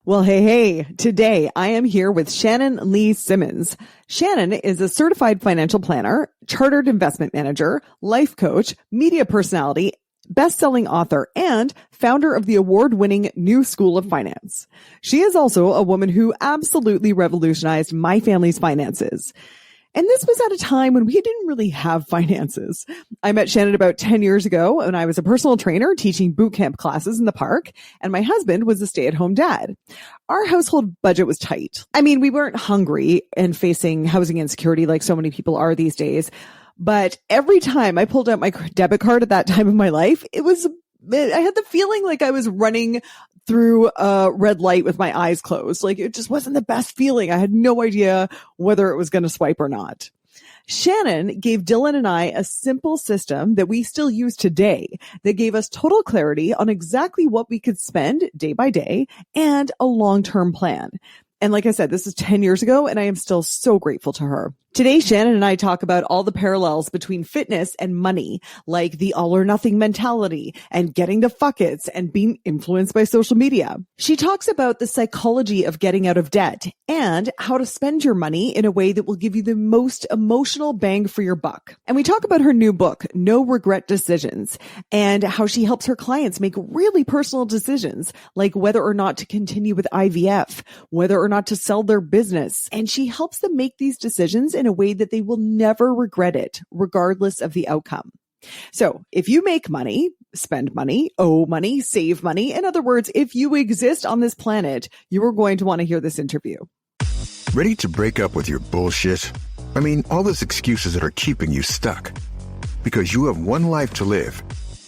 Well, hey, today I am here with Shannon Lee Simmons. Shannon is a certified financial planner, chartered investment manager, life coach, media personality, best-selling author, and founder of the award-winning New School of Finance. She is also a woman who absolutely revolutionized my family's finances. And this was at a time when we didn't really have finances. I met Shannon about 10 years ago when I was a personal trainer teaching boot camp classes in the park, and my husband was a stay-at-home dad. Our household budget was tight. I mean, we weren't hungry and facing housing insecurity like so many people are these days. But every time I pulled out my debit card at that time of my life, I had the feeling like I was running through a red light with my eyes closed. Like it just wasn't the best feeling. I had no idea whether it was going to swipe or not. Shannon gave Dylan and I a simple system that we still use today that gave us total clarity on exactly what we could spend day by day and a long-term plan. And like I said, this is 10 years ago, and I am still so grateful to her. Today, Shannon and I talk about all the parallels between fitness and money, like the all or nothing mentality and getting the fuck it's and being influenced by social media. She talks about the psychology of getting out of debt and how to spend your money in a way that will give you the most emotional bang for your buck. And we talk about her new book, No Regret Decisions, and how she helps her clients make really personal decisions, like whether or not to continue with IVF, whether or not to sell their business. And she helps them make these decisions in a way that they will never regret it, regardless of the outcome. So if you make money, spend money, owe money, save money, in other words, if you exist on this planet, you are going to want to hear this interview. Ready to break up with your bullshit? I mean, all those excuses that are keeping you stuck. Because you have one life to live.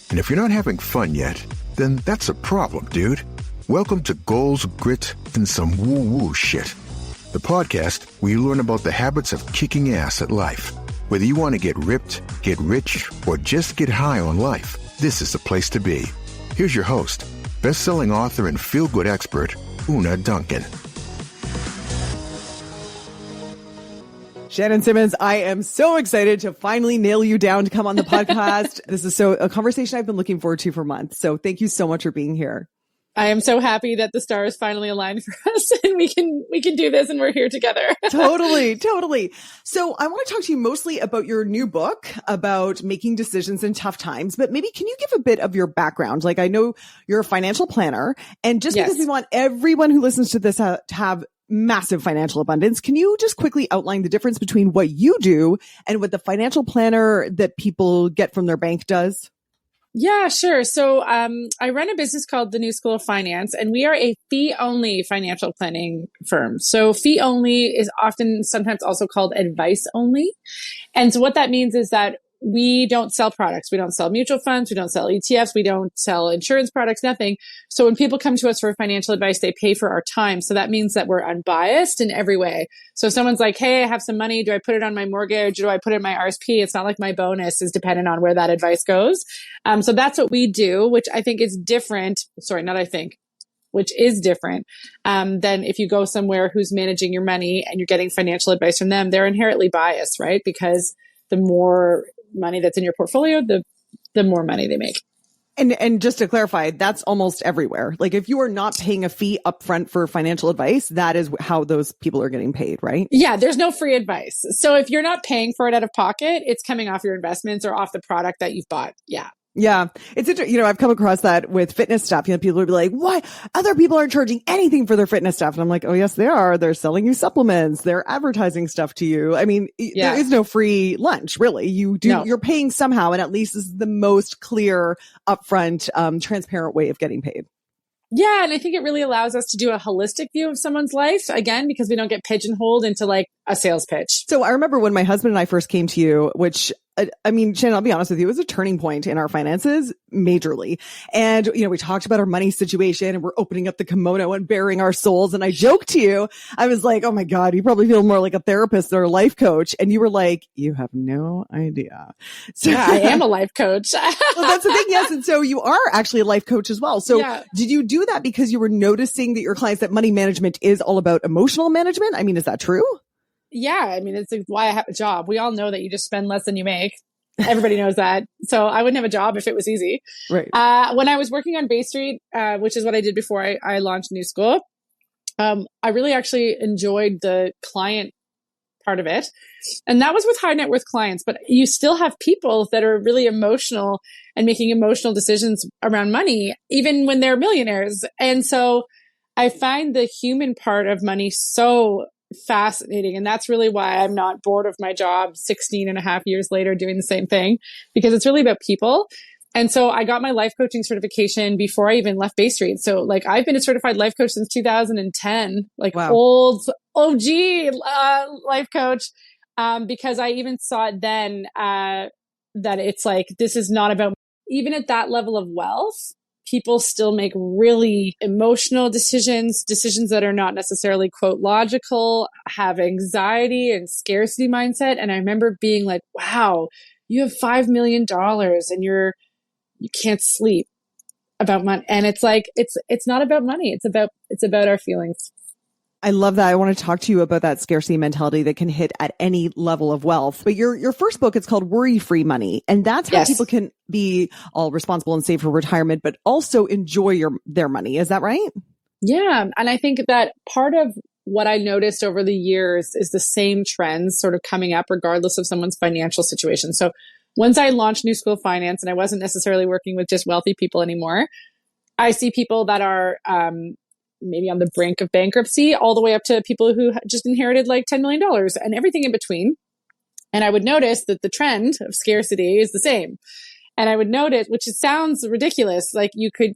And if you're not having fun yet, then that's a problem, dude. Welcome to Goals, Grit, and some woo-woo shit. The podcast where you learn about the habits of kicking ass at life. Whether you want to get ripped, get rich, or just get high on life, this is the place to be. Here's your host, best-selling author and feel-good expert, Una Duncan. Shannon Simmons, I am so excited to finally nail you down to come on the podcast. This is a conversation I've been looking forward to for months. So thank you so much for being here. I am so happy that the stars finally aligned for us and we can do this and we're here together. Totally. So I want to talk to you mostly about your new book about making decisions in tough times, but maybe can you give a bit of your background? Like I know you're a financial planner, and just because we want everyone who listens to this to have massive financial abundance, can you just quickly outline the difference between what you do and what the financial planner that people get from their bank does? Yeah, sure. So I run a business called the New School of Finance, and we are a fee-only financial planning firm. So fee-only is often sometimes also called advice-only. And so what that means is that we don't sell products. We don't sell mutual funds. We don't sell ETFs. We don't sell insurance products, nothing. So when people come to us for financial advice, they pay for our time. So that means that we're unbiased in every way. So if someone's like, hey, I have some money. Do I put it on my mortgage? Do I put it in my RSP? It's not like my bonus is dependent on where that advice goes. So that's what we do, which I think is different. Sorry, not I think. Which is different than if you go somewhere who's managing your money and you're getting financial advice from them. They're inherently biased, right? Because the more money that's in your portfolio, the more money they make. And just to clarify, that's almost everywhere. Like if you are not paying a fee upfront for financial advice, that is how those people are getting paid, right? Yeah, there's no free advice. So if you're not paying for it out of pocket, it's coming off your investments or off the product that you've bought. Yeah. Yeah. It's interesting. I've come across that with fitness stuff. People will be like, why? Other people aren't charging anything for their fitness stuff. And I'm like, oh, yes, they are. They're selling you supplements. They're advertising stuff to you. I mean, there is no free lunch, really. You're paying somehow. And at least this is the most clear, upfront, transparent way of getting paid. Yeah. And I think it really allows us to do a holistic view of someone's life, again, because we don't get pigeonholed into like a sales pitch. So I remember when my husband and I first came to you, which I mean, Shannon, I'll be honest with you, it was a turning point in our finances majorly. And, we talked about our money situation and we're opening up the kimono and bearing our souls. And I joked to you, I was like, oh my God, you probably feel more like a therapist or a life coach. And you were like, you have no idea. So yeah, I am a life coach. Well, that's the thing. Yes. And so you are actually a life coach as well. So did you do that because you were noticing that your clients, that money management is all about emotional management? I mean, is that true? Yeah. I mean, it's why I have a job. We all know that you just spend less than you make. Everybody knows that. So I wouldn't have a job if it was easy. Right. When I was working on Bay Street, which is what I did before I launched New School, I really actually enjoyed the client part of it. And that was with high net worth clients, but you still have people that are really emotional and making emotional decisions around money, even when they're millionaires. And so I find the human part of money so fascinating. And that's really why I'm not bored of my job 16 and a half years later doing the same thing, because it's really about people. And so I got my life coaching certification before I even left Bay Street. So like I've been a certified life coach since 2010, like Wow. old OG life coach, because I even saw it then that it's like, this is not about, even at that level of wealth, people still make really emotional decisions that are not necessarily quote logical, have anxiety and scarcity mindset. And I remember being like, wow, you have $5 million and you can't sleep about money. And it's like, it's not about money. It's about our feelings. I love that. I want to talk to you about that scarcity mentality that can hit at any level of wealth. But your first book, it's called Worry Free Money. And that's how people can be all responsible and save for retirement, but also enjoy their money. Is that right? Yeah. And I think that part of what I noticed over the years is the same trends sort of coming up regardless of someone's financial situation. So once I launched New School of Finance and I wasn't necessarily working with just wealthy people anymore, I see people that are maybe on the brink of bankruptcy all the way up to people who just inherited like $10 million and everything in between. And I would notice that the trend of scarcity is the same. And I would notice, which sounds ridiculous, like you could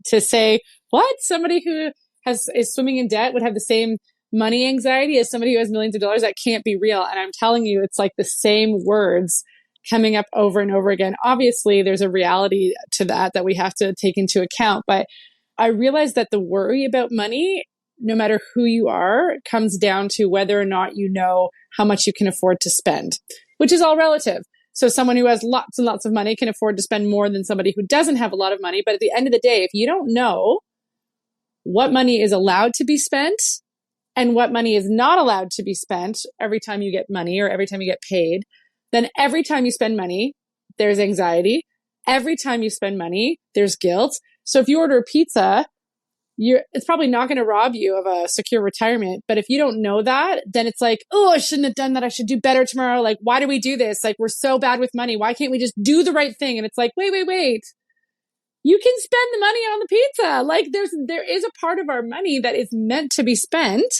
to say, what? Somebody who is swimming in debt would have the same money anxiety as somebody who has millions of dollars? That can't be real. And I'm telling you, it's like the same words coming up over and over again. Obviously, there's a reality to that we have to take into account. But I realized that the worry about money, no matter who you are, comes down to whether or not you know how much you can afford to spend, which is all relative. So someone who has lots and lots of money can afford to spend more than somebody who doesn't have a lot of money. But at the end of the day, if you don't know what money is allowed to be spent and what money is not allowed to be spent every time you get money or every time you get paid, then every time you spend money, there's anxiety. Every time you spend money, there's guilt. So if you order a pizza, it's probably not going to rob you of a secure retirement. But if you don't know that, then it's like, oh, I shouldn't have done that. I should do better tomorrow. Like, why do we do this? Like, we're so bad with money. Why can't we just do the right thing? And it's like, wait. You can spend the money on the pizza. Like there is a part of our money that is meant to be spent.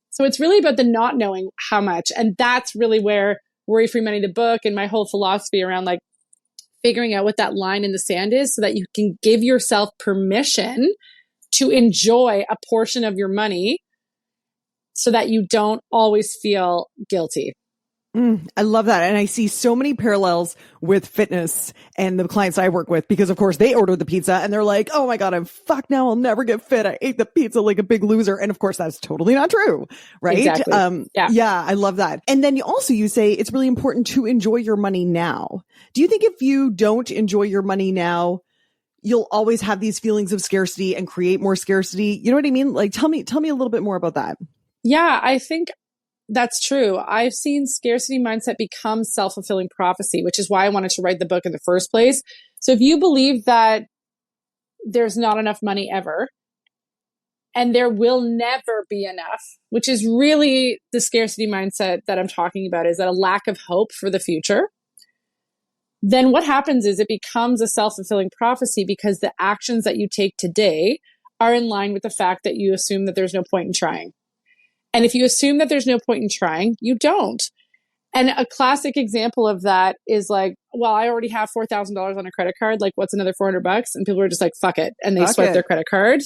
So it's really about the not knowing how much. And that's really where Worry Free Money, the book, and my whole philosophy around like figuring out what that line in the sand is so that you can give yourself permission to enjoy a portion of your money so that you don't always feel guilty. I love that. And I see so many parallels with fitness and the clients I work with, because of course they order the pizza and they're like, oh my God, I'm fucked now. I'll never get fit. I ate the pizza like a big loser. And of course that's totally not true. Right. Exactly. Yeah, I love that. And then you say it's really important to enjoy your money now. Do you think if you don't enjoy your money now, you'll always have these feelings of scarcity and create more scarcity? You know what I mean? Like, tell me a little bit more about that. Yeah, I think that's true. I've seen scarcity mindset become self-fulfilling prophecy, which is why I wanted to write the book in the first place. So if you believe that there's not enough money ever, and there will never be enough, which is really the scarcity mindset that I'm talking about, is that a lack of hope for the future, then what happens is it becomes a self-fulfilling prophecy because the actions that you take today are in line with the fact that you assume that there's no point in trying. And if you assume that there's no point in trying, you don't. And a classic example of that is like, well, I already have $4,000 on a credit card. Like, what's another $400? And people are just like, fuck it. And they swipe their credit card.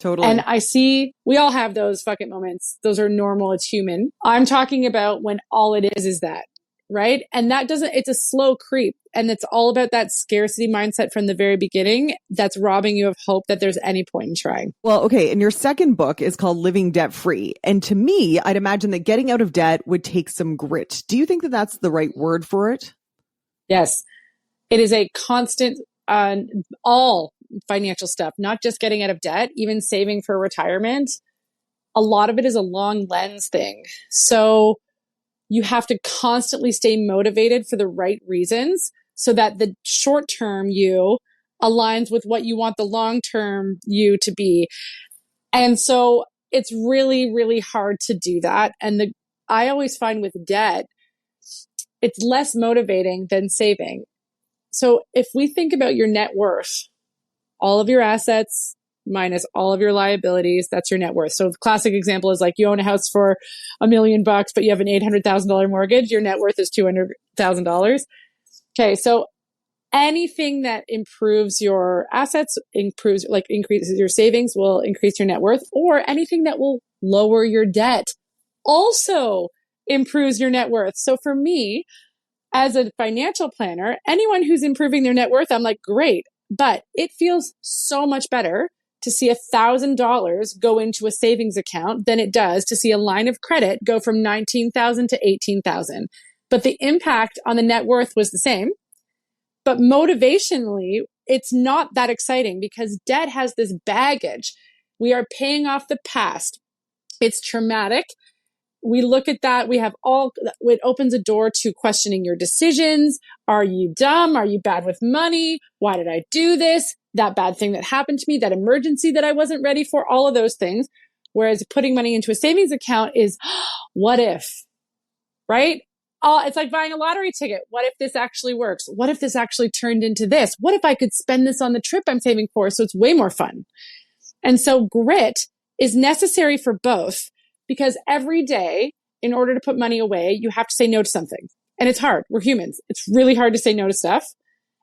Totally. And I see, we all have those fuck it moments. Those are normal. It's human. I'm talking about when all it is that, right? And it's a slow creep. And it's all about that scarcity mindset from the very beginning that's robbing you of hope that there's any point in trying. Well, okay. And your second book is called Living Debt Free. And to me, I'd imagine that getting out of debt would take some grit. Do you think that that's the right word for it? Yes. It is a constant, all financial stuff, not just getting out of debt, even saving for retirement. A lot of it is a long lens thing. So you have to constantly stay motivated for the right reasons so that the short-term you aligns with what you want the long-term you to be. And so it's really, really hard to do that. And I always find with debt, it's less motivating than saving. So if we think about your net worth, all of your assets minus all of your liabilities, that's your net worth. So the classic example is like you own a house for $1 million, but you have an $800,000 mortgage. Your net worth is $200,000. Okay. So anything that improves your assets, increases your savings, will increase your net worth, or anything that will lower your debt also improves your net worth. So for me, as a financial planner, anyone who's improving their net worth, I'm like, great. But it feels so much better to see $1,000 go into a savings account than it does to see a line of credit go from $19,000 to $18,000. But the impact on the net worth was the same. But motivationally, it's not that exciting because debt has this baggage. We are paying off the past. It's traumatic. We look at that. It opens a door to questioning your decisions. Are you dumb? Are you bad with money? Why did I do this? That bad thing that happened to me, that emergency that I wasn't ready for, all of those things. Whereas putting money into a savings account is, what if, right? It's like buying a lottery ticket. What if this actually works? What if this actually turned into this? What if I could spend this on the trip I'm saving for? So it's way more fun. And so grit is necessary for both, because every day, in order to put money away, you have to say no to something. And it's hard. We're humans. It's really hard to say no to stuff,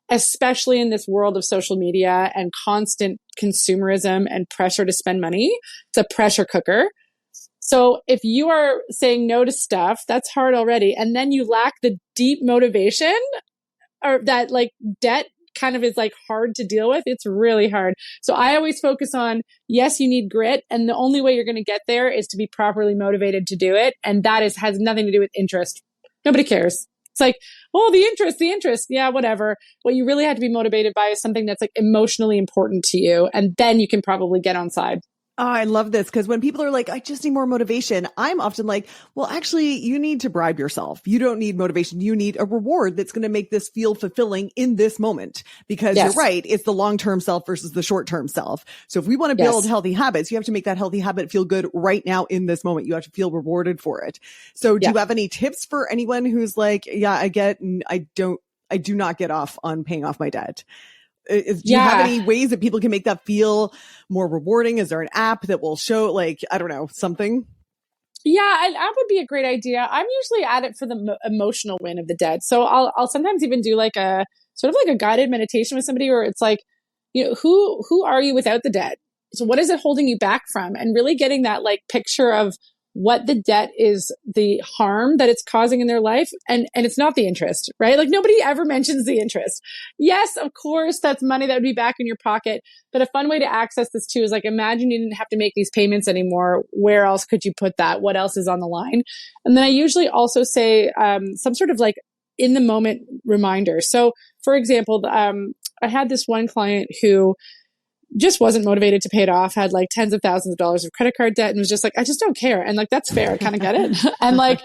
especially in this world of social media and constant consumerism and pressure to spend money. It's a pressure cooker. So if you are saying no to stuff, that's hard already. And then you lack the deep motivation, or that like debt kind of is like hard to deal with. It's really hard. So I always focus on, yes, you need grit. And the only way you're going to get there is to be properly motivated to do it. And that has nothing to do with interest. Nobody cares. It's like, oh, the interest. Yeah, whatever. What you really have to be motivated by is something that's like emotionally important to you. And then you can probably get on side. Oh, I love this, because when people are like, I just need more motivation, I'm often like, well, actually, you need to bribe yourself. You don't need motivation. You need a reward that's going to make this feel fulfilling in this moment, because You're right. It's the long-term self versus the short-term self. So if we want to build healthy habits, you have to make that healthy habit feel good right now in this moment. You have to feel rewarded for it. So do you have any tips for anyone who's like, yeah, I do not get off on paying off my debt? Do you have any ways that people can make that feel more rewarding? Is there an app that will show, like, I don't know, something? Yeah, an app would be a great idea. I'm usually at it for the emotional win of the debt. So I'll sometimes even do like a sort of like a guided meditation with somebody where it's like, who are you without the debt? So what is it holding you back from? And really getting that like picture of what the debt is, the harm that it's causing in their life. And it's not the interest, right? Like nobody ever mentions the interest. Yes, of course, that's money that would be back in your pocket. But a fun way to access this too is like, imagine you didn't have to make these payments anymore. Where else could you put that? What else is on the line? And then I usually also say some sort of like in the moment reminder. So for example, I had this one client who just wasn't motivated to pay it off, had like tens of thousands of dollars of credit card debt, and was just like, I just don't care. And like, that's fair. I kind of get it. And like,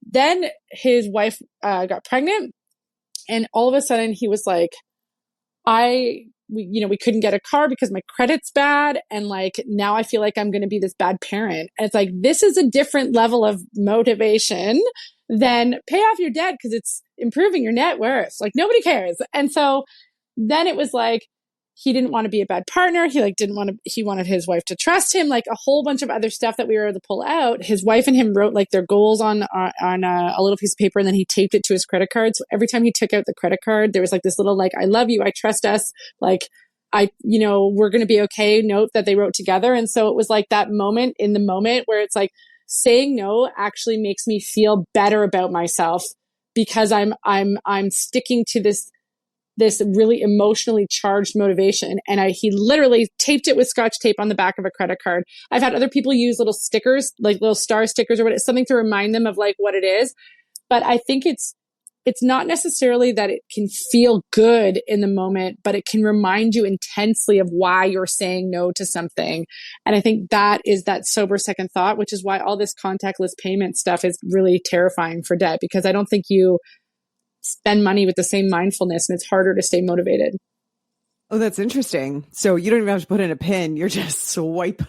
then his wife got pregnant, and all of a sudden he was like, we couldn't get a car because my credit's bad. And like, now I feel like I'm going to be this bad parent. And it's like, this is a different level of motivation than pay off your debt because it's improving your net worth. Like nobody cares. And so then it was like, he didn't want to be a bad partner. He wanted his wife to trust him, like a whole bunch of other stuff that we were able to pull out. His wife and him wrote like their goals on a little piece of paper, and then he taped it to his credit card. So every time he took out the credit card, there was like this little, like, I love you, I trust us, like, we're going to be okay note that they wrote together. And so it was like that moment in the moment where it's like saying no actually makes me feel better about myself because I'm sticking to this really emotionally charged motivation. And he literally taped it with Scotch tape on the back of a credit card. I've had other people use little stickers, like little star stickers or whatever, something to remind them of like what it is. But I think it's not necessarily that it can feel good in the moment, but it can remind you intensely of why you're saying no to something. And I think that is that sober second thought, which is why all this contactless payment stuff is really terrifying for debt, because I don't think you spend money with the same mindfulness and it's harder to stay motivated. Oh, that's interesting. So you don't even have to put in a pin. You're just swipe.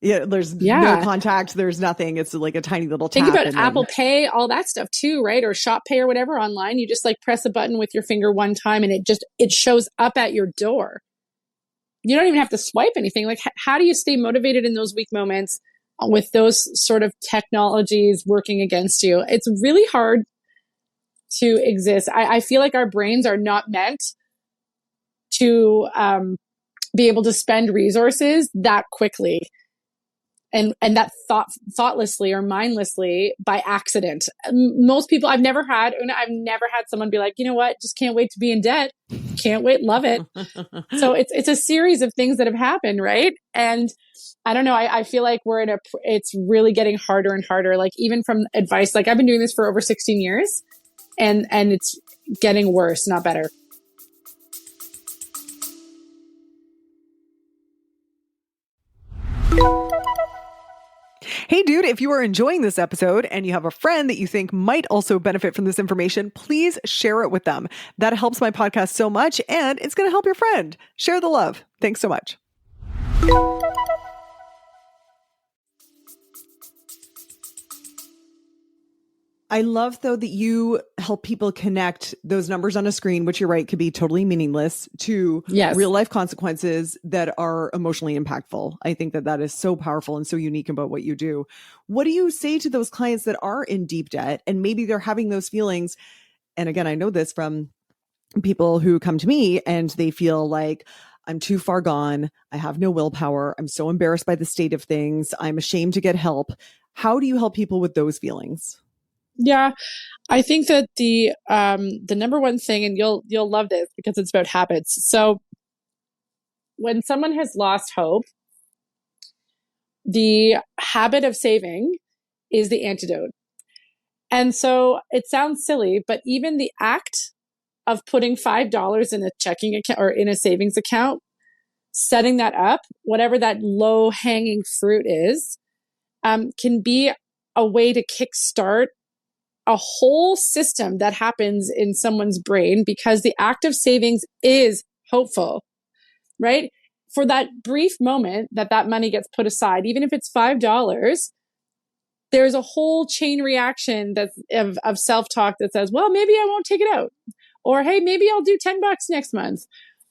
Yeah, there's no Yeah. contact. There's nothing. It's like a tiny little tap. Think about and Apple then, Pay, all that stuff too, right? Or Shop Pay or whatever online. You just like press a button with your finger one time and it shows up at your door. You don't even have to swipe anything. Like, how do you stay motivated in those weak moments with those sort of technologies working against you? It's really hard to exist. I feel like our brains are not meant to be able to spend resources that quickly and that thoughtlessly or mindlessly by accident. Most people I've never had someone be like, you know what, just can't wait to be in debt. Can't wait, love it. So it's a series of things that have happened, right? And I don't know, I feel like it's really getting harder and harder. Like even from advice, like I've been doing this for over 16 years and it's getting worse, not better. hey, dude, if you are enjoying this episode and you have a friend that you think might also benefit from this information, please share it with them. That helps my podcast so much, and it's going to help your friend. Share the love. Thanks so much. I love, though, that you help people connect those numbers on a screen, which you're right, could be totally meaningless, to real life consequences that are emotionally impactful. I think that is so powerful and so unique about what you do. What do you say to those clients that are in deep debt and maybe they're having those feelings? And again, I know this from people who come to me and they feel like, I'm too far gone. I have no willpower. I'm so embarrassed by the state of things. I'm ashamed to get help. How do you help people with those feelings? Yeah, I think that the number one thing, and you'll love this because it's about habits. So when someone has lost hope, the habit of saving is the antidote. And so it sounds silly, but even the act of putting $5 in a checking account or in a savings account, setting that up, whatever that low hanging fruit is, can be a way to kickstart a whole system that happens in someone's brain because the act of savings is hopeful, right? For that brief moment that money gets put aside, even if it's $5, there's a whole chain reaction of self-talk that says, well, maybe I won't take it out. Or, hey, maybe I'll do $10 next month.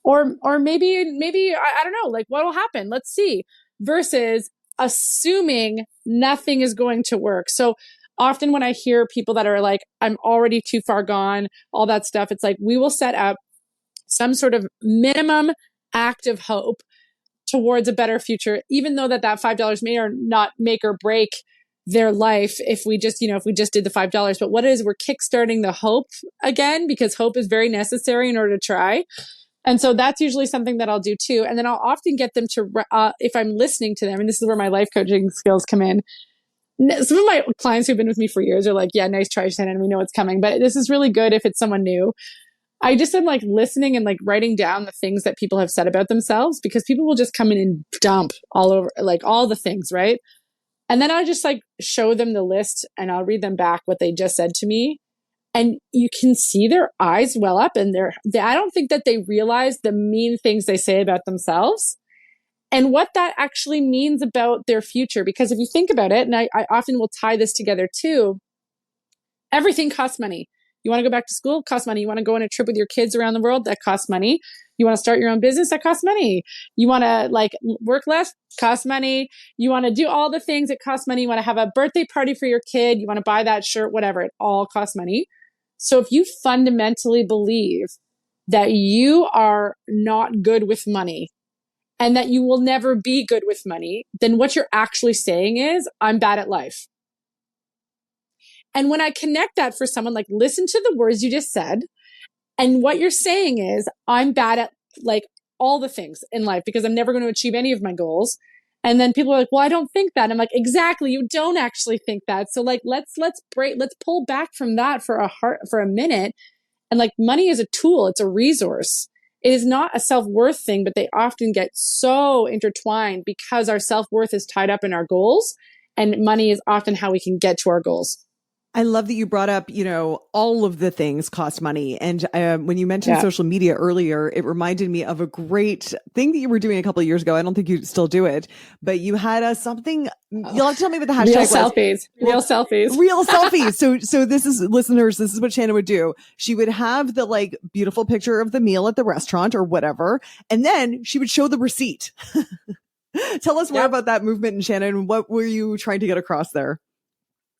Or maybe I don't know, like what will happen? Let's see. Versus assuming nothing is going to work. So often when I hear people that are like, I'm already too far gone, all that stuff, it's like, we will set up some sort of minimum act of hope towards a better future, even though that $5 may or not make or break their life if we just did the $5. But what it is, we're kickstarting the hope again, because hope is very necessary in order to try. And so that's usually something that I'll do too. And then I'll often get them to, if I'm listening to them, and this is where my life coaching skills come in. Some of my clients who've been with me for years are like, yeah, nice try, Shannon. We know it's coming, but this is really good if it's someone new. I just am like listening and like writing down the things that people have said about themselves, because people will just come in and dump all over, like all the things, right? And then I'll just like show them the list and I'll read them back what they just said to me. And you can see their eyes well up, and I don't think that they realize the mean things they say about themselves and what that actually means about their future. Because if you think about it, and I often will tie this together too, everything costs money. You want to go back to school? Costs money. You want to go on a trip with your kids around the world? That costs money. You want to start your own business? That costs money. You want to like work less? Costs money. You want to do all the things that cost money. You want to have a birthday party for your kid. You want to buy that shirt, whatever. It all costs money. So if you fundamentally believe that you are not good with money and that you will never be good with money, then what you're actually saying is, I'm bad at life. And when I connect that for someone, like listen to the words you just said. And what you're saying is, I'm bad at like all the things in life because I'm never going to achieve any of my goals. And then people are like, well, I don't think that. I'm like, exactly. You don't actually think that. So like, let's pull back from that for a minute. And like money is a tool. It's a resource. It is not a self-worth thing, but they often get so intertwined because our self-worth is tied up in our goals, and money is often how we can get to our goals. I love that you brought up, all of the things cost money. And when you mentioned social media earlier, it reminded me of a great thing that you were doing a couple of years ago. I don't think you still do it, but you had something. You'll have to tell me what the hashtag was. Real selfies. Real selfies. So this is, listeners, this is what Shannon would do. She would have the beautiful picture of the meal at the restaurant or whatever, and then she would show the receipt. Tell us more about that movement, and Shannon, what were you trying to get across there?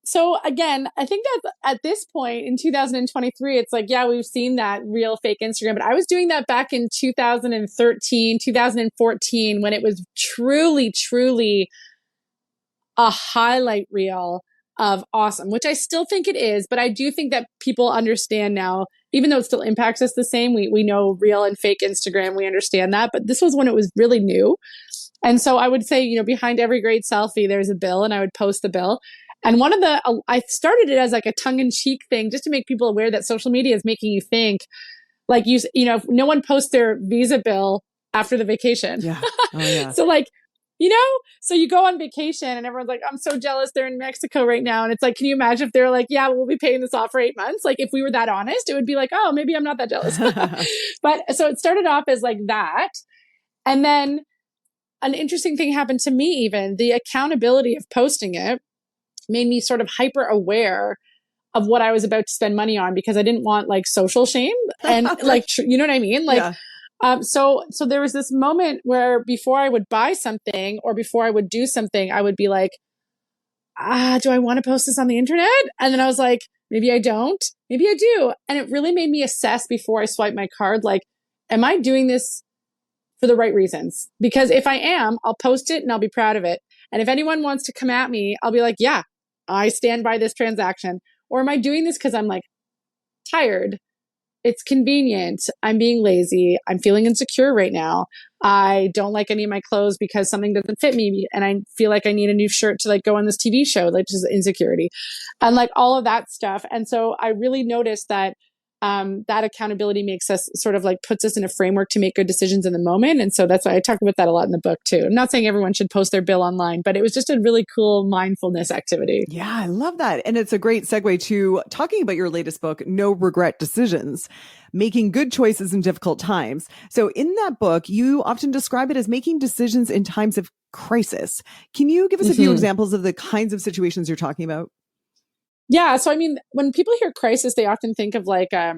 So again, I think that at this point in 2023, it's we've seen that real fake Instagram, but I was doing that back in 2013, 2014, when it was truly, truly a highlight reel of awesome, which I still think it is, but I do think that people understand now, even though it still impacts us the same, we know real and fake Instagram, we understand that, but this was when it was really new. And so I would say, behind every great selfie, there's a bill, and I would post the bill. And I started it as a tongue-in-cheek thing, just to make people aware that social media is making you think, no one posts their Visa bill after the vacation. Yeah. Oh, yeah. So so you go on vacation and everyone's like, I'm so jealous they're in Mexico right now. And it's can you imagine if they're yeah, we'll be paying this off for 8 months? If we were that honest, it would be oh, maybe I'm not that jealous. But so it started off as that. And then an interesting thing happened to me, even the accountability of posting it made me sort of hyper aware of what I was about to spend money on, because I didn't want social shame and you know what I mean? So there was this moment where before I would buy something or before I would do something, I would be do I want to post this on the internet? And then I was maybe I don't, maybe I do. And it really made me assess before I swipe my card, am I doing this for the right reasons? Because if I am, I'll post it and I'll be proud of it. And if anyone wants to come at me, I'll be yeah, I stand by this transaction. Or am I doing this because I'm tired? It's convenient. I'm being lazy. I'm feeling insecure right now. I don't like any of my clothes because something doesn't fit me. And I feel I need a new shirt to go on this TV show, just insecurity and all of that stuff. And so I really noticed that that accountability makes us sort of puts us in a framework to make good decisions in the moment. And so that's why I talk about that a lot in the book too. I'm not saying everyone should post their bill online, but it was just a really cool mindfulness activity. Yeah, I love that. And it's a great segue to talking about your latest book, No Regret Decisions, Making Good Choices in Difficult Times. So in that book, you often describe it as making decisions in times of crisis. Can you give us a few examples of the kinds of situations you're talking about? Yeah. So, when people hear crisis, they often think of a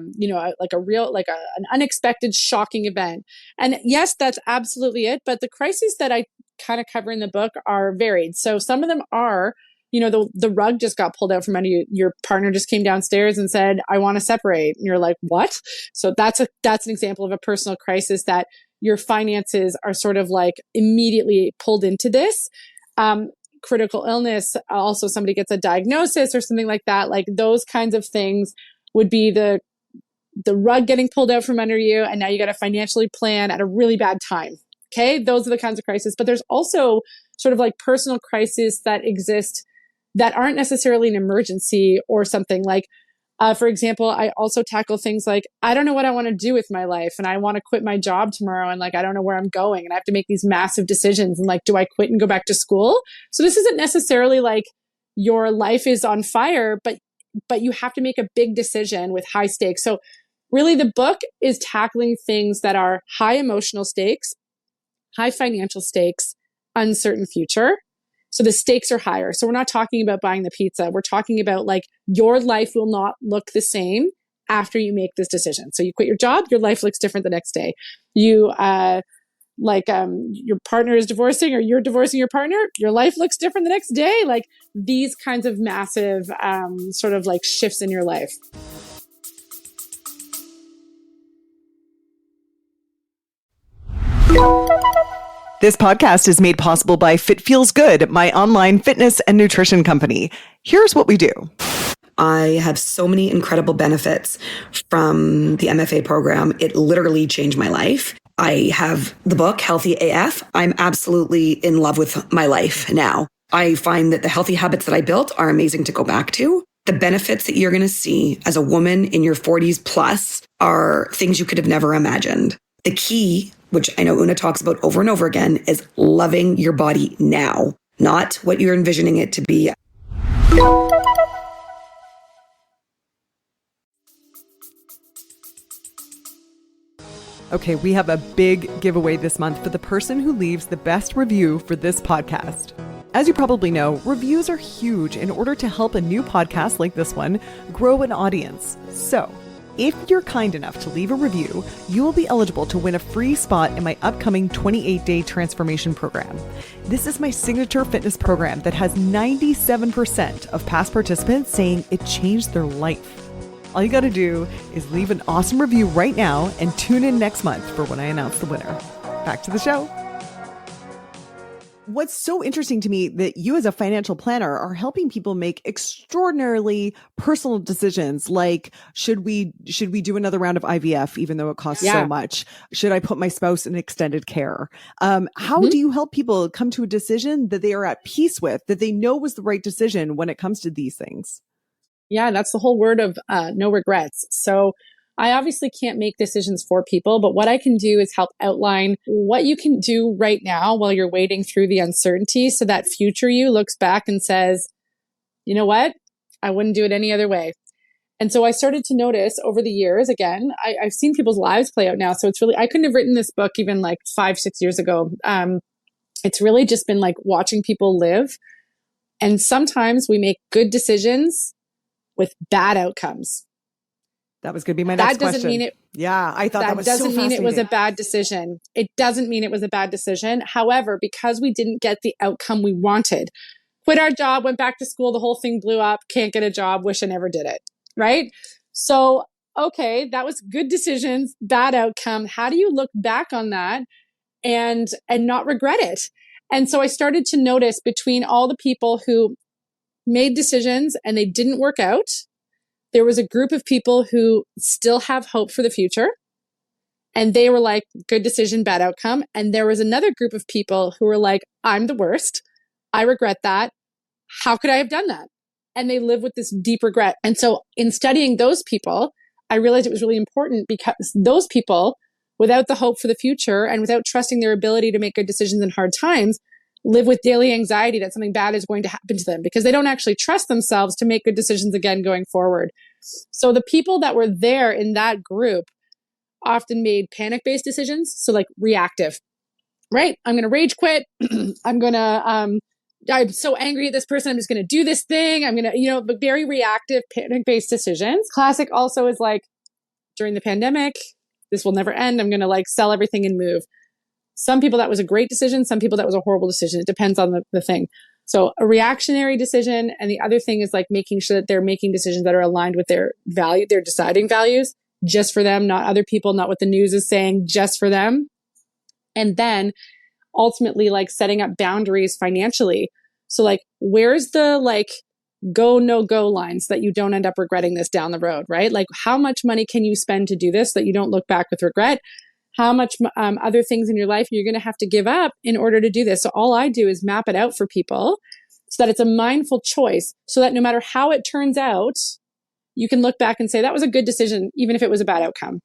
real, an unexpected, shocking event. And yes, that's absolutely it. But the crises that I kind of cover in the book are varied. So some of them are, the rug just got pulled out from under you. Your partner just came downstairs and said, I want to separate. And you're what? So that's an example of a personal crisis, that your finances are sort of immediately pulled into this. Critical illness, also somebody gets a diagnosis or something like that, those kinds of things would be the rug getting pulled out from under you, and now you got to financially plan at a really bad time. Okay, those are the kinds of crises. But there's also sort of personal crises that exist that aren't necessarily an emergency or something. For example, I also tackle things I don't know what I want to do with my life, and I want to quit my job tomorrow, and I don't know where I'm going, and I have to make these massive decisions, and do I quit and go back to school? So this isn't necessarily your life is on fire, but you have to make a big decision with high stakes. So really the book is tackling things that are high emotional stakes, high financial stakes, uncertain future. So the stakes are higher. So we're not talking about buying the pizza. We're talking about your life will not look the same after you make this decision. So you quit your job, your life looks different the next day. You, your partner is divorcing or you're divorcing your partner, your life looks different the next day. These kinds of massive, sort of shifts in your life. This podcast is made possible by Fit Feels Good, my online fitness and nutrition company. Here's what we do. I have so many incredible benefits from the MFA program. It literally changed my life. I have the book, Healthy AF. I'm absolutely in love with my life now. I find that the healthy habits that I built are amazing to go back to. The benefits that you're going to see as a woman in your 40s plus are things you could have never imagined. The key, which I know Una talks about over and over again, is loving your body now, not what you're envisioning it to be. Okay, we have a big giveaway this month for the person who leaves the best review for this podcast. As you probably know, reviews are huge in order to help a new podcast like this one grow an audience. So, if you're kind enough to leave a review, you will be eligible to win a free spot in my upcoming 28-day transformation program. This is my signature fitness program that has 97% of past participants saying it changed their life. All you got to do is leave an awesome review right now and tune in next month for when I announce the winner. Back to the show. What's so interesting to me that you as a financial planner are helping people make extraordinarily personal decisions like, should we do another round of IVF even though it costs so much? Should I put my spouse in extended care? How do you help people come to a decision that they are at peace with, that they know was the right decision when it comes to these things? Yeah, that's the whole word of no regrets. So I obviously can't make decisions for people, but what I can do is help outline what you can do right now while you're wading through the uncertainty so that future you looks back and says, you know what? I wouldn't do it any other way. And so I started to notice over the years, again, I've seen people's lives play out now. So it's really, I couldn't have written this book even like 5-6 years ago. It's really just been like watching people live. And sometimes we make good decisions with bad outcomes. That was going to be my next question. That doesn't mean it. Yeah, I thought that was so fascinating. That doesn't mean it was a bad decision. It doesn't mean it was a bad decision. However, because we didn't get the outcome we wanted, quit our job, went back to school, the whole thing blew up, can't get a job, wish I never did it, right? So, okay, that was good decisions, bad outcome. How do you look back on that and not regret it? And so I started to notice between all the people who made decisions and they didn't work out, there was a group of people who still have hope for the future. And they were like, good decision, bad outcome. And there was another group of people who were like, I'm the worst. I regret that. How could I have done that? And they live with this deep regret. And so in studying those people, I realized it was really important because those people, without the hope for the future and without trusting their ability to make good decisions in hard times, live with daily anxiety that something bad is going to happen to them because they don't actually trust themselves to make good decisions again going forward. So the people that were there in that group often made panic-based decisions. So like reactive, right? I'm going to rage quit. I'm so angry at this person. I'm just going to do this thing. I'm going to, but very reactive panic-based decisions. Classic also is like during the pandemic, this will never end. I'm going to like sell everything and move. Some people that was a great decision. Some people that was a horrible decision. It depends on the thing. So a reactionary decision. And the other thing is like making sure that they're making decisions that are aligned with their value, their deciding values, just for them, not other people, not what the news is saying, just for them. And then ultimately like setting up boundaries financially. So like, where's the like go, no go lines that you don't end up regretting this down the road, right? Like how much money can you spend to do this that you don't look back with regret? How much other things in your life you're going to have to give up in order to do this. So all I do is map it out for people so that it's a mindful choice so that no matter how it turns out, you can look back and say, that was a good decision, even if it was a bad outcome.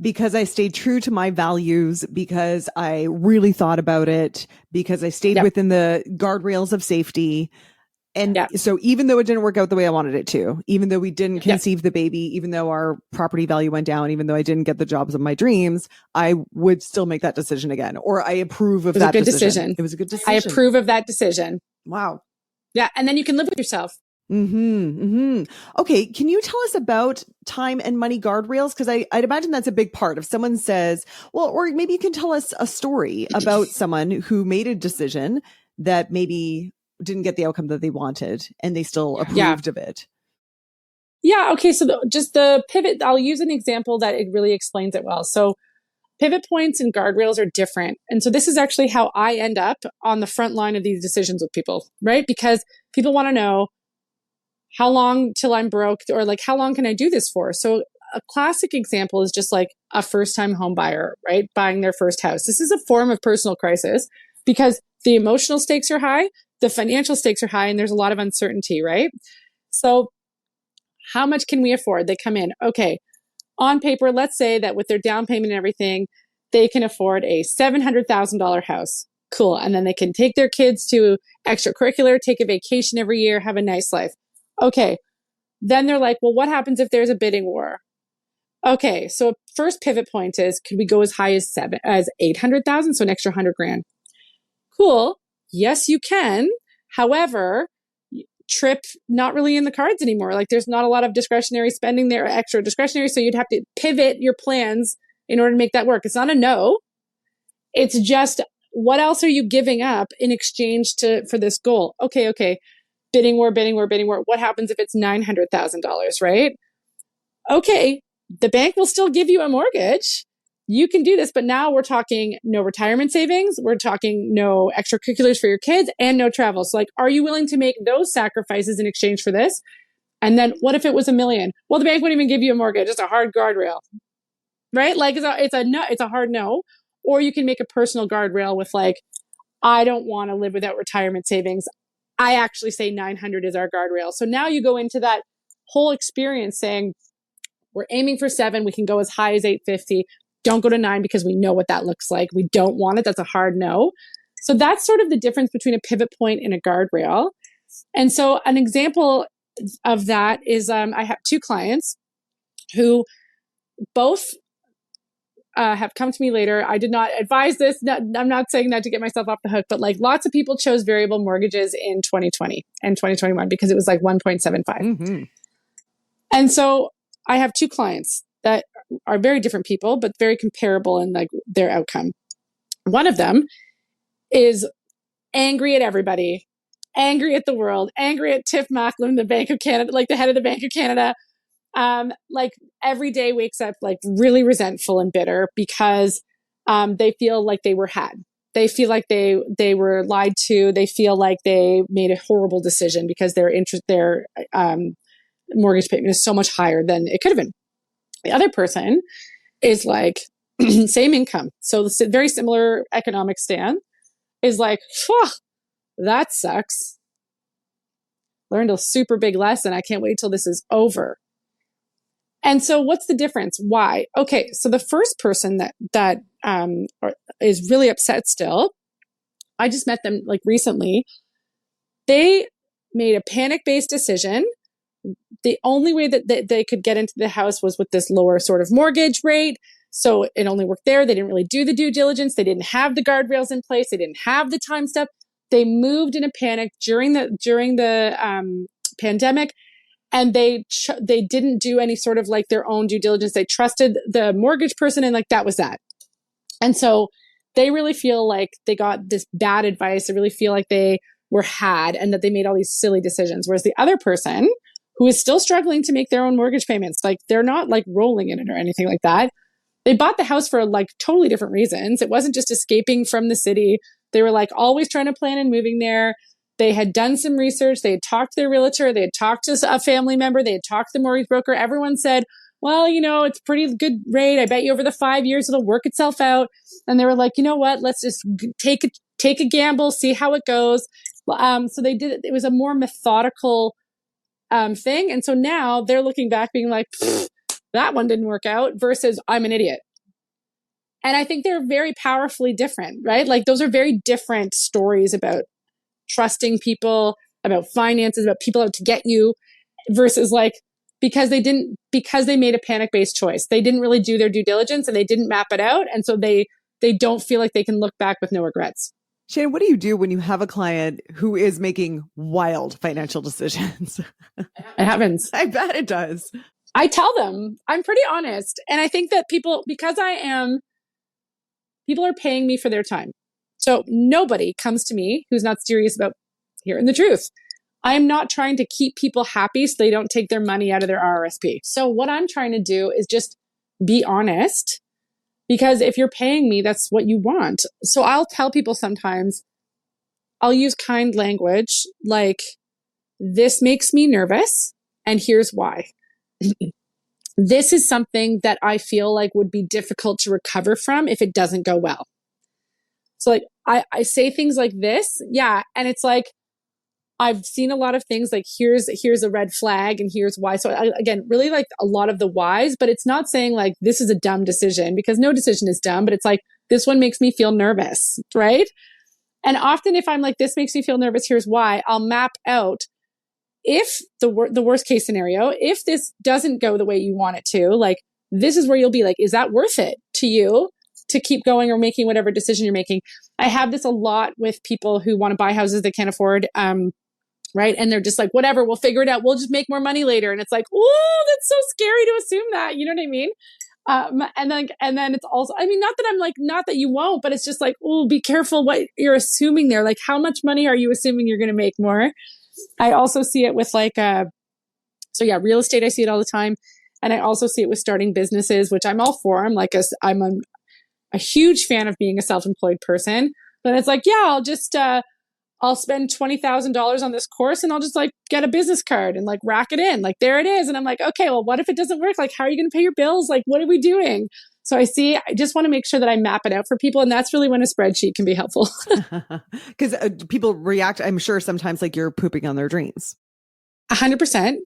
Because I stayed true to my values, because I really thought about it, because I stayed within the guardrails of safety. And so even though it didn't work out the way I wanted it to, even though we didn't conceive the baby, even though our property value went down, even though I didn't get the jobs of my dreams, I would still make that decision again. Or I approve of that decision. It was a good decision. I approve of that decision. Wow. Yeah. And then you can live with yourself. Okay. Can you tell us about time and money guardrails? Because I'd imagine that's a big part. If someone says, well, or maybe you can tell us a story about someone who made a decision that maybe didn't get the outcome that they wanted and they still approved of it. Yeah. Okay. So just the pivot, I'll use an example that it really explains it well. So pivot points and guardrails are different. And so this is actually how I end up on the front line of these decisions with people, right? Because people want to know how long till I'm broke, or like, how long can I do this for? So a classic example is just like a first-time home buyer, right? Buying their first house. This is a form of personal crisis because the emotional stakes are high, the financial stakes are high, and there's a lot of uncertainty, right? So how much can we afford? They come in, okay, on paper, let's say that with their down payment and everything, they can afford a $700,000 house. Cool. And then they can take their kids to extracurricular, take a vacation every year, have a nice life. Okay. Then they're like, well, what happens if there's a bidding war? Okay, so first pivot point is, could we go as high as 800,000? So an extra 100 grand. Cool. Yes, you can. However, trip not really in the cards anymore. Like there's not a lot of discretionary spending there, extra discretionary. So you'd have to pivot your plans in order to make that work. It's not a no. It's just, what else are you giving up in exchange for this goal? Okay. Bidding war. What happens if it's $900,000, right? Okay. The bank will still give you a mortgage. You can do this, but now we're talking no retirement savings. We're talking no extracurriculars for your kids and no travel. So like, are you willing to make those sacrifices in exchange for this? And then what if it was $1 million? Well, the bank wouldn't even give you a mortgage. It's a hard guardrail, right? Like it's a hard no. Or you can make a personal guardrail with like, I don't want to live without retirement savings. I actually say 900 is our guardrail. So now you go into that whole experience saying, we're aiming for 7. We can go as high as 850. Don't go to 9 because we know what that looks like. We don't want it. That's a hard no. So that's sort of the difference between a pivot point and a guardrail. And so an example of that is I have 2 clients who both have come to me later. I did not advise this. I'm not saying that to get myself off the hook, but like lots of people chose variable mortgages in 2020 and 2021 because it was like 1.75. Mm-hmm. And so I have 2 clients that are very different people, but very comparable in like their outcome. One of them is angry at everybody, angry at the world, angry at Tiff Macklem, the Bank of Canada, like the head of the Bank of Canada. Like every day wakes up like really resentful and bitter because they feel like they were had. They feel like they were lied to. They feel like they made a horrible decision because their mortgage payment is so much higher than it could have been. The other person is like same income, so very similar economic stand, is like, that sucks. Learned a super big lesson. I can't wait till this is over. And so what's the difference? Why? Okay, so the first person that is really upset still, I just met them like recently. They made a panic-based decision. The only way that they could get into the house was with this lower sort of mortgage rate. So it only worked there. They didn't really do the due diligence. They didn't have the guardrails in place. They didn't have the time step. They moved in a panic during the pandemic. And they didn't do any sort of like their own due diligence. They trusted the mortgage person and like that was that. And so they really feel like they got this bad advice. They really feel like they were had and that they made all these silly decisions. Whereas the other person who is still struggling to make their own mortgage payments, like they're not like rolling in it or anything like that. They bought the house for like totally different reasons. It wasn't just escaping from the city. They were like always trying to plan and moving there. They had done some research. They had talked to their realtor. They had talked to a family member. They had talked to the mortgage broker. Everyone said, well, it's pretty good rate. I bet you over the 5 years, it'll work itself out. And they were like, you know what? Let's just take a gamble, see how it goes. So they did it. It was a more methodical thing. And so now they're looking back being like, that one didn't work out versus I'm an idiot. And I think they're very powerfully different, right? Like those are very different stories about trusting people, about finances, about people out to get you versus like, because they made a panic-based choice. They didn't really do their due diligence and they didn't map it out. And so they don't feel like they can look back with no regrets. Shannon, what do you do when you have a client who is making wild financial decisions? It happens. I bet it does. I tell them, I'm pretty honest. And I think that people are paying me for their time. So nobody comes to me who's not serious about hearing the truth. I'm not trying to keep people happy so they don't take their money out of their RRSP. So what I'm trying to do is just be honest, because if you're paying me, that's what you want. So I'll tell people sometimes, I'll use kind language like, this makes me nervous and here's why. This is something that I feel like would be difficult to recover from if it doesn't go well. So like I say things like this. Yeah. And it's like, I've seen a lot of things like here's a red flag and here's why. So again, really like a lot of the whys, but it's not saying like this is a dumb decision because no decision is dumb, but it's like this one makes me feel nervous, right? And often if I'm like, this makes me feel nervous, here's why, I'll map out if the worst case scenario, if this doesn't go the way you want it to, like this is where you'll be like, is that worth it to you to keep going or making whatever decision you're making? I have this a lot with people who want to buy houses they can't afford. Right. And they're just like, whatever, we'll figure it out. We'll just make more money later. And it's like, oh, that's so scary to assume that, you know what I mean? And then it's also, I mean, not that I'm like, not that you won't, but it's just like, oh, be careful what you're assuming there. Like, how much money are you assuming you're going to make more? I also see it with like, real estate, I see it all the time. And I also see it with starting businesses, which I'm all for. I'm a huge fan of being a self-employed person, but it's like, yeah, I'll spend $20,000 on this course and I'll just like get a business card and like rack it in. Like, there it is. And I'm like, okay, well, what if it doesn't work? Like, how are you going to pay your bills? Like, what are we doing? So I just want to make sure that I map it out for people. And that's really when a spreadsheet can be helpful. Because people react, I'm sure sometimes like you're pooping on their dreams. 100%.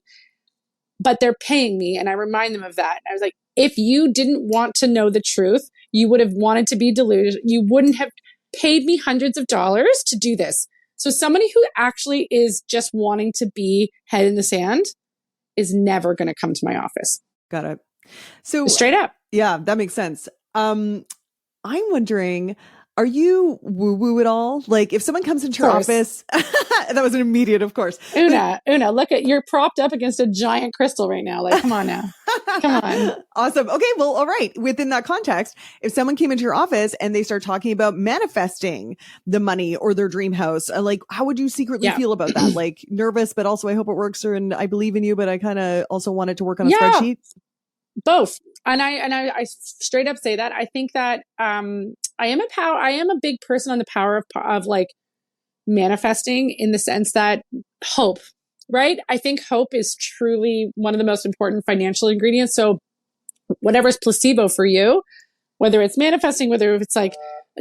But they're paying me. And I remind them of that. I was like, if you didn't want to know the truth, you would have wanted to be deluded. You wouldn't have paid me hundreds of dollars to do this. So somebody who actually is just wanting to be head in the sand is never going to come to my office. Got it. So straight up. Yeah, that makes sense. I'm wondering, are you woo-woo at all? Like if someone comes into your office, that was an immediate, of course. Una, look you're propped up against a giant crystal right now. Like, come on now. Come on. Awesome. Okay. Well, all right. Within that context, if someone came into your office and they start talking about manifesting the money or their dream house, like how would you secretly feel about that? Like nervous, but also I hope it works, and I believe in you, but I kind of also want it to work on a spreadsheet. Both. And I straight up say that. I think that, I am a big person on the power of like manifesting, in the sense that hope, right? I think hope is truly one of the most important financial ingredients. So whatever's placebo for you, whether it's manifesting, whether it's like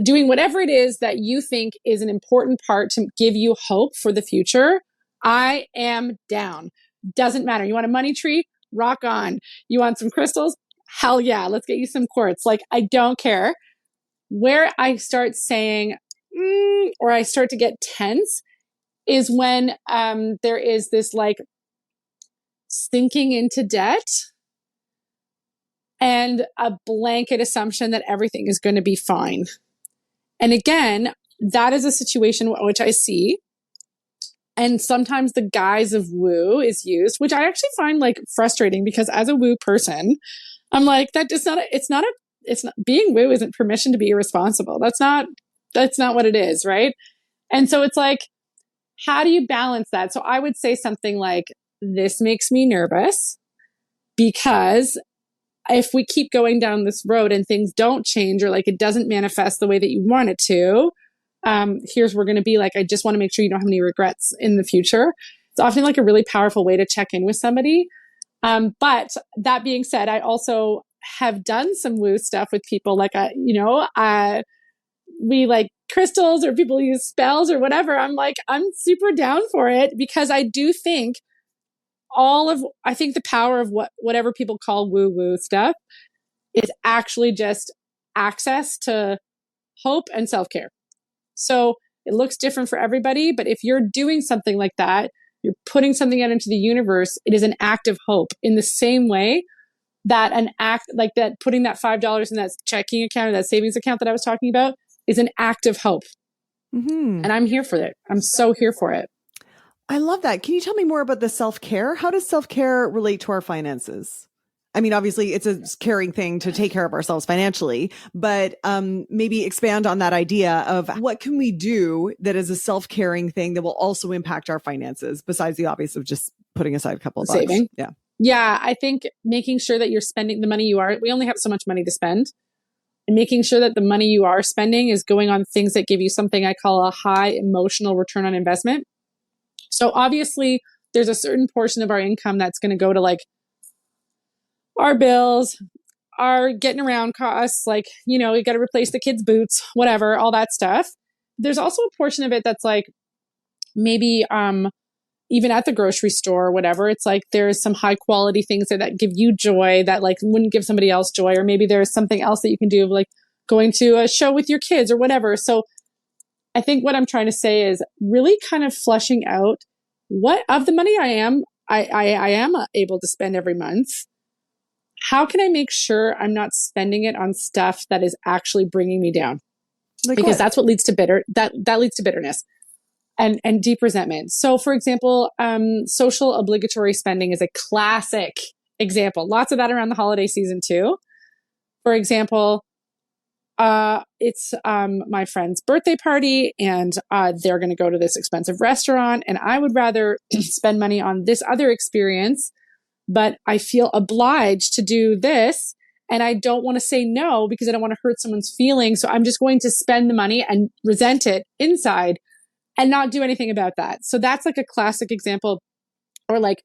doing whatever it is that you think is an important part to give you hope for the future, I am down. Doesn't matter. You want a money tree? Rock on. You want some crystals? Hell yeah. Let's get you some quartz. Like, I don't care. Where I start saying, or I start to get tense, is when there is this like sinking into debt and a blanket assumption that everything is going to be fine. And again, that is a situation which I see. And sometimes the guise of woo is used, which I actually find like frustrating, because as a woo person, I'm like, being woo isn't permission to be irresponsible. That's not what it is. Right. And so it's like, how do you balance that? So I would say something like, this makes me nervous, because if we keep going down this road and things don't change, or like it doesn't manifest the way that you want it to, here's where we're going to be. Like, I just want to make sure you don't have any regrets in the future. It's often like a really powerful way to check in with somebody. But that being said, I also have done some woo stuff with people. Like, we like crystals, or people use spells or whatever. I'm like, I'm super down for it, because I do think I think the power of whatever people call woo woo stuff is actually just access to hope and self-care. So it looks different for everybody, but if you're doing something like that, you're putting something out into the universe, it is an act of hope, in the same way that an act like that, putting that $5 in that checking account or that savings account that I was talking about, is an act of hope. Mm-hmm. And I'm here for it. I'm so here for it. I love that. Can you tell me more about the self-care? How does self-care relate to our finances? I mean, obviously it's a caring thing to take care of ourselves financially, but maybe expand on that idea of what can we do that is a self-caring thing that will also impact our finances, besides the obvious of just putting aside a couple of bucks. Saving. Yeah. Yeah. I think making sure that you're spending the money we only have so much money to spend, and making sure that the money you are spending is going on things that give you something I call a high emotional return on investment. So obviously there's a certain portion of our income that's going to go to like our bills, our getting around costs, like, you got to replace the kids' boots, whatever, all that stuff. There's also a portion of it that's like maybe even at the grocery store or whatever, it's like there's some high quality things that give you joy that like wouldn't give somebody else joy. Or maybe there's something else that you can do, like going to a show with your kids or whatever. So I think what I'm trying to say is really kind of fleshing out what of the money I am able to spend every month. how can I make sure I'm not spending it on stuff that is actually bringing me down? Like because what? that's what leads to that leads to bitterness and deep resentment. So for example, social obligatory spending is a classic example. Lots of that around the holiday season too. For example, it's my friend's birthday party and they're going to go to this expensive restaurant and I would rather spend money on this other experience, but I feel obliged to do this and I don't want to say no because I don't want to hurt someone's feelings. So I'm just going to spend the money and resent it inside and not do anything about that. So that's like a classic example. Or like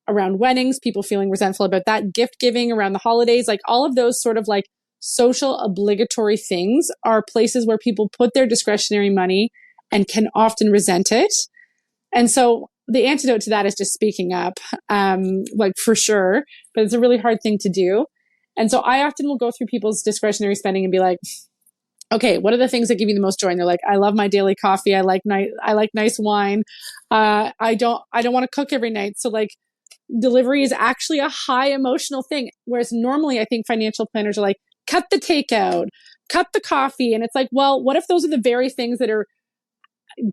around weddings, people feeling resentful about that, gift giving around the holidays, like all of those sort of like social obligatory things are places where people put their discretionary money and can often resent it. And so the antidote to that is just speaking up, like for sure, but it's a really hard thing to do. And so I often will go through people's discretionary spending and be like, okay, what are the things that give you the most joy? And they're like, I love my daily coffee. I like nice wine. I don't want to cook every night. So like delivery is actually a high emotional thing. Whereas normally I think financial planners are like, cut the takeout, cut the coffee. And it's like, well, what if those are the very things that are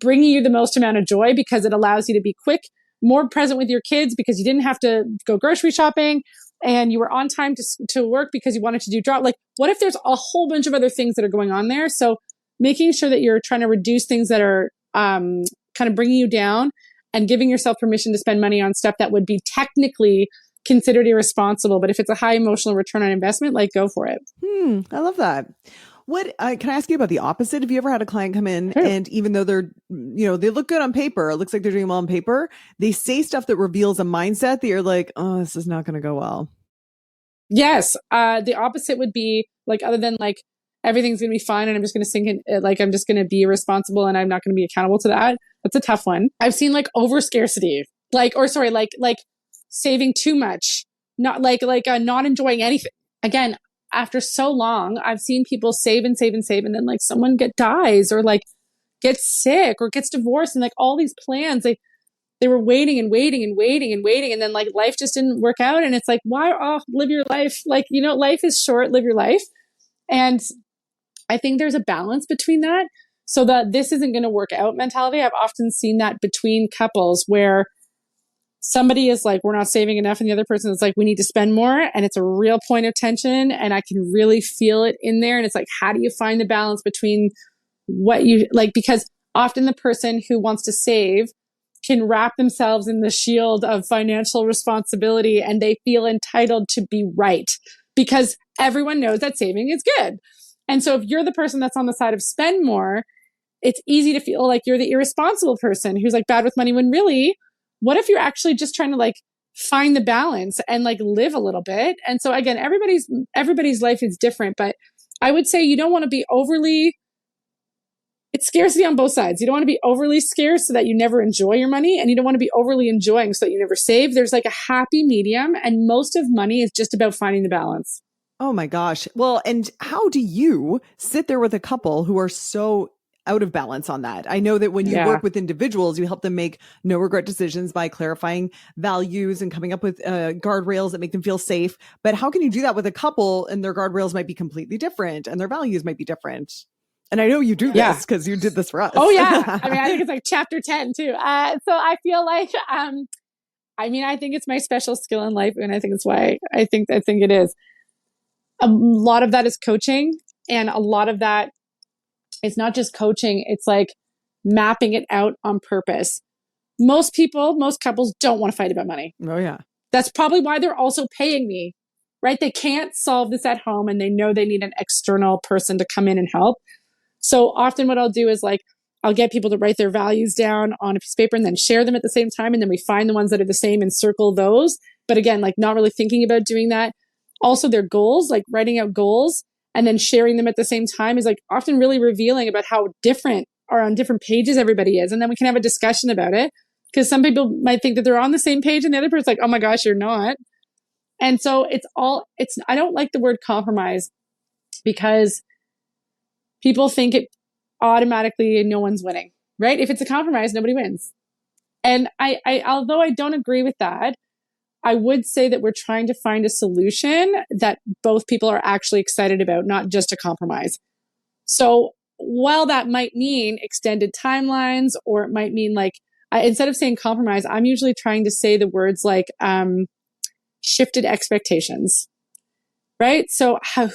bringing you the most amount of joy because it allows you to be quick, more present with your kids because you didn't have to go grocery shopping and you were on time to work because you wanted to do drop. Like, what if there's a whole bunch of other things that are going on there? So making sure that you're trying to reduce things that are kind of bringing you down and giving yourself permission to spend money on stuff that would be technically considered irresponsible. But if it's a high emotional return on investment, like go for it. I love that. What can I ask you about the opposite? Have you ever had a client come in and even though they're, they look good on paper, it looks like they're doing well on paper, they say stuff that reveals a mindset that you're like, oh, this is not going to go well. Yes. The opposite would be like, other than like, everything's going to be fine and I'm just going to sink in, like, I'm just going to be irresponsible and I'm not going to be accountable to that. That's a tough one. I've seen like over scarcity, like saving too much, not not enjoying anything. Again, after so long, I've seen people save and save and save. And then like someone dies or like gets sick or gets divorced and like all these plans, they were waiting and waiting and waiting and waiting. And then like life just didn't work out. And it's like, why? Oh, live your life. Like, life is short, live your life. And I think there's a balance between that so that this isn't going to work out mentality. I've often seen that between couples where somebody is like, we're not saving enough. And the other person is like, we need to spend more. And it's a real point of tension. And I can really feel it in there. And it's like, how do you find the balance between what you like? Because often the person who wants to save can wrap themselves in the shield of financial responsibility and they feel entitled to be right because everyone knows that saving is good. And so if you're the person that's on the side of spend more, it's easy to feel like you're the irresponsible person who's like bad with money when really, what if you're actually just trying to like find the balance and like live a little bit? And so again, everybody's life is different, but I would say you don't want to be it's scarcity on both sides. You don't want to be overly scarce so that you never enjoy your money, and you don't want to be overly enjoying so that you never save. There's like a happy medium, and most of money is just about finding the balance. Oh my gosh. Well, and how do you sit there with a couple who are so out of balance on that? I know that when you work with individuals, you help them make no regret decisions by clarifying values and coming up with guardrails that make them feel safe. But how can you do that with a couple and their guardrails might be completely different and their values might be different? And I know you do this because you did this for us. Oh yeah. I mean, I think it's like chapter 10 too. So I feel like, I think it's my special skill in life. And I think it's why I think it is. A lot of that is coaching, and a lot of that is not just coaching. It's like mapping it out on purpose. Most couples don't want to fight about money. Oh yeah. That's probably why they're also paying me, right? They can't solve this at home and they know they need an external person to come in and help. So often what I'll do is like, I'll get people to write their values down on a piece of paper and then share them at the same time. And then we find the ones that are the same and circle those. But again, like not really thinking about doing that. Also their goals, like writing out goals and then sharing them at the same time is like often really revealing about how different or on different pages everybody is. And then we can have a discussion about it because some people might think that they're on the same page and the other person's like, oh my gosh, you're not. And so I don't like the word compromise because people think it automatically no one's winning, right? If it's a compromise, nobody wins. And I although I don't agree with that, I would say that we're trying to find a solution that both people are actually excited about, not just a compromise. So while that might mean extended timelines, or it might mean like, instead of saying compromise, I'm usually trying to say the words like shifted expectations, right? So how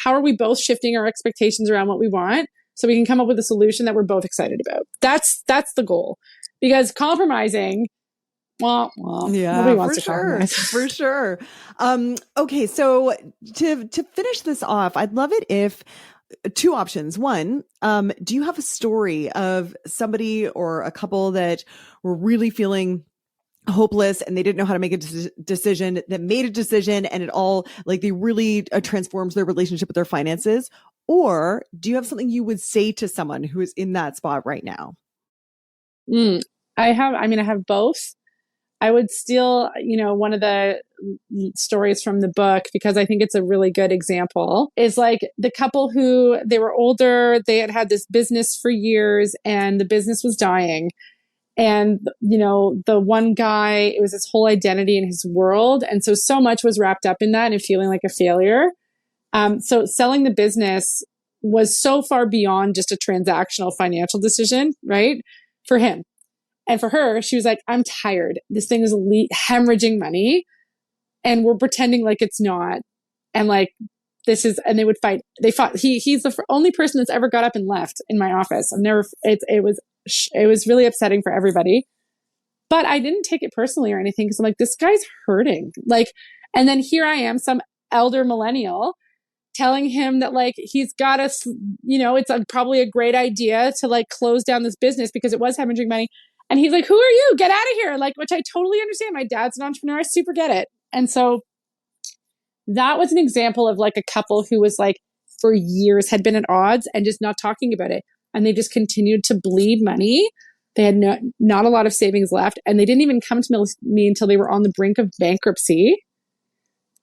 are we both shifting our expectations around what we want so we can come up with a solution that we're both excited about? That's the goal. Because compromising, well, yeah, nobody wants to compromise. For sure. Okay, so to finish this off, I'd love it if two options. One, do you have a story of somebody or a couple that were really feeling hopeless and they didn't know how to make a decision, that made a decision, and it all, like, they really transforms their relationship with their finances? Or do you have something you would say to someone who is in that spot right now? I have both. I would steal, one of the stories from the book, because I think it's a really good example, is like the couple who, they were older, they had this business for years and the business was dying. And, the one guy, it was his whole identity in his world. And so much was wrapped up in that and feeling like a failure. So selling the business was so far beyond just a transactional financial decision, right? For him. And for her, she was like, I'm tired. This thing is hemorrhaging money and we're pretending like it's not. And like, and they would fight. They fought. He's the only person that's ever got up and left in my office. It was really upsetting for everybody, but I didn't take it personally or anything. Cause I'm like, this guy's hurting. Like, and then here I am, some elder millennial telling him that like, he's got to, it's probably a great idea to like close down this business because it was hemorrhaging money. And he's like, who are you? Get out of here. Like, which I totally understand. My dad's an entrepreneur. I super get it. And so that was an example of like a couple who was like, for years had been at odds and just not talking about it. And they just continued to bleed money. They had not a lot of savings left. And they didn't even come to me until they were on the brink of bankruptcy.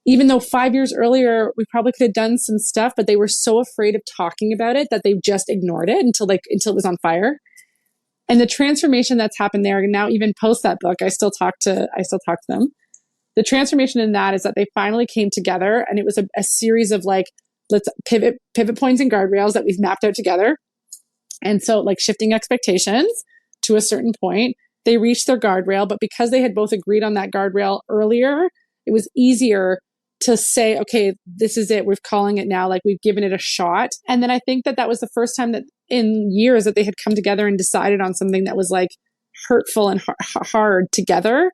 Even though 5 years earlier, we probably could have done some stuff, but they were so afraid of talking about it that they just ignored it until it was on fire. And the transformation that's happened there, and now even post that book, I still talk to them. The transformation in that is that they finally came together, and it was a series of like, let's pivot points and guardrails that we've mapped out together. And so like shifting expectations to a certain point, they reached their guardrail, but because they had both agreed on that guardrail earlier, it was easier to say, okay, this is it. We're calling it now. Like we've given it a shot. And then I think that was the first time that in years that they had come together and decided on something that was like hurtful and hard together.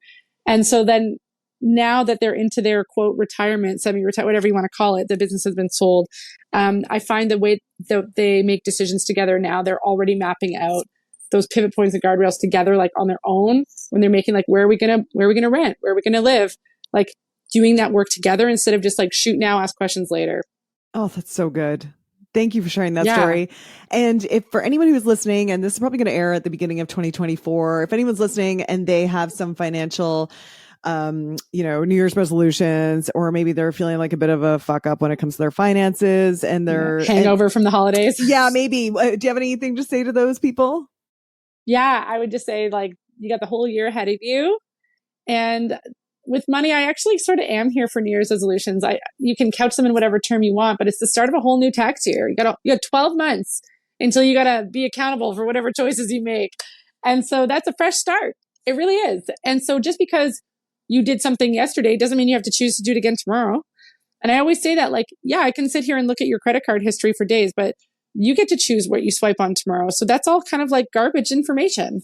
And so then now that they're into their quote retirement, semi-retirement, whatever you want to call it, the business has been sold. I find the way that they make decisions together now, they're already mapping out those pivot points and guardrails together, like on their own, when they're making like, where are we going to rent? Where are we going to live? Like doing that work together instead of just like shoot now, ask questions later. Oh, that's so good. Thank you for sharing that story. And if for anyone who's listening, and this is probably going to air at the beginning of 2024, if anyone's listening and they have some financial, New Year's resolutions, or maybe they're feeling like a bit of a fuck up when it comes to their finances and their hangover from the holidays. Yeah, maybe. Do you have anything to say to those people? Yeah, I would just say like, you got the whole year ahead of you. And with money, I actually sort of am here for New Year's resolutions. You can couch them in whatever term you want, but it's the start of a whole new tax year. You got 12 months until you got to be accountable for whatever choices you make. And so that's a fresh start. It really is. And so just because you did something yesterday doesn't mean you have to choose to do it again tomorrow. And I always say that, like, yeah, I can sit here and look at your credit card history for days, but you get to choose what you swipe on tomorrow. So that's all kind of like garbage information.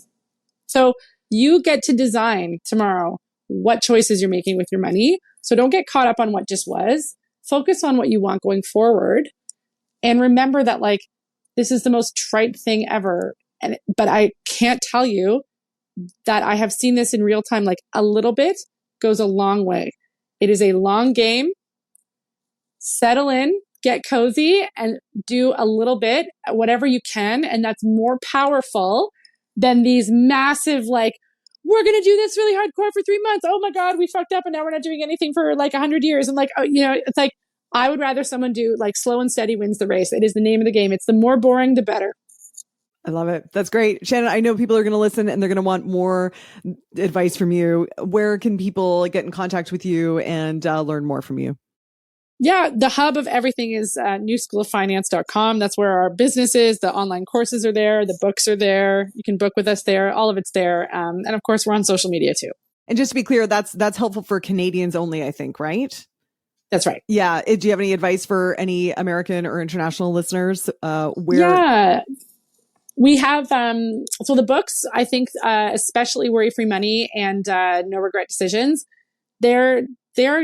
So you get to design tomorrow what choices you're making with your money. So don't get caught up on what just was. Focus on what you want going forward. And remember that like, this is the most trite thing ever. But I can't tell you that I have seen this in real time. Like a little bit goes a long way. It is a long game. Settle in, get cozy, and do a little bit, whatever you can. And that's more powerful than these massive, like, we're going to do this really hardcore for 3 months. Oh my God, we fucked up and now we're not doing anything for like 100 years. And like, it's like, I would rather someone do like slow and steady wins the race. It is the name of the game. It's the more boring, the better. I love it. That's great. Shannon, I know people are going to listen and they're going to want more advice from you. Where can people get in contact with you and learn more from you? Yeah, the hub of everything is newschooloffinance.com. That's where our business is. The online courses are there. The books are there. You can book with us there. All of it's there. And of course, we're on social media too. And just to be clear, that's helpful for Canadians only, I think, right? That's right. Yeah. Do you have any advice for any American or international listeners? Yeah. We have, so the books, I think, especially Worry-Free Money and No Regret Decisions, they're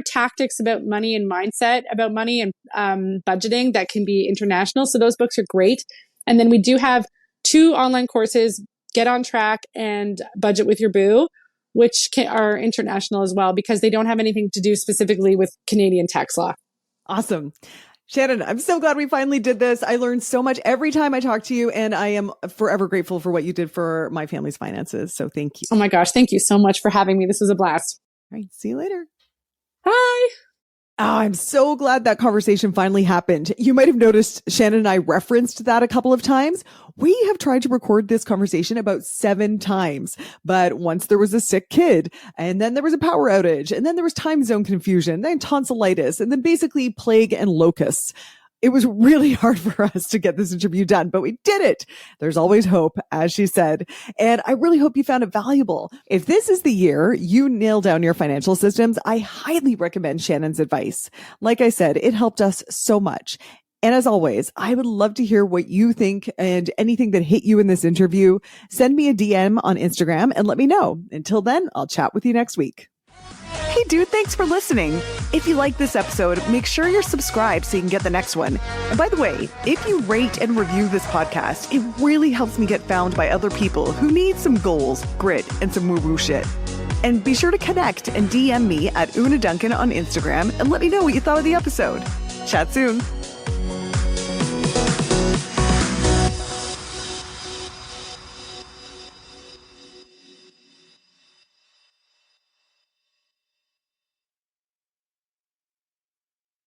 tactics about money and mindset about money and budgeting that can be international. So those books are great. And then we do have 2 online courses, Get on Track and Budget with Your Boo, which are international as well because they don't have anything to do specifically with Canadian tax law. Awesome. Shannon, I'm so glad we finally did this. I learned so much every time I talk to you, and I am forever grateful for what you did for my family's finances. So thank you. Oh my gosh. Thank you so much for having me. This was a blast. All right. See you later. Bye. Oh, I'm so glad that conversation finally happened. You might have noticed Shannon and I referenced that a couple of times. We have tried to record this conversation about 7 times, but once there was a sick kid, and then there was a power outage, and then there was time zone confusion, then tonsillitis, and then basically plague and locusts. It was really hard for us to get this interview done, but we did it. There's always hope, as she said. And I really hope you found it valuable. If this is the year you nail down your financial systems, I highly recommend Shannon's advice. Like I said, it helped us so much. And as always, I would love to hear what you think and anything that hit you in this interview. Send me a DM on Instagram and let me know. Until then, I'll chat with you next week. Hey dude, thanks for listening. If you like this episode, make sure you're subscribed so you can get the next one. And by the way, if you rate and review this podcast, it really helps me get found by other people who need some goals, grit, and some woo-woo shit. And be sure to connect and DM me at Una Duncan on Instagram and let me know what you thought of the episode. Chat soon.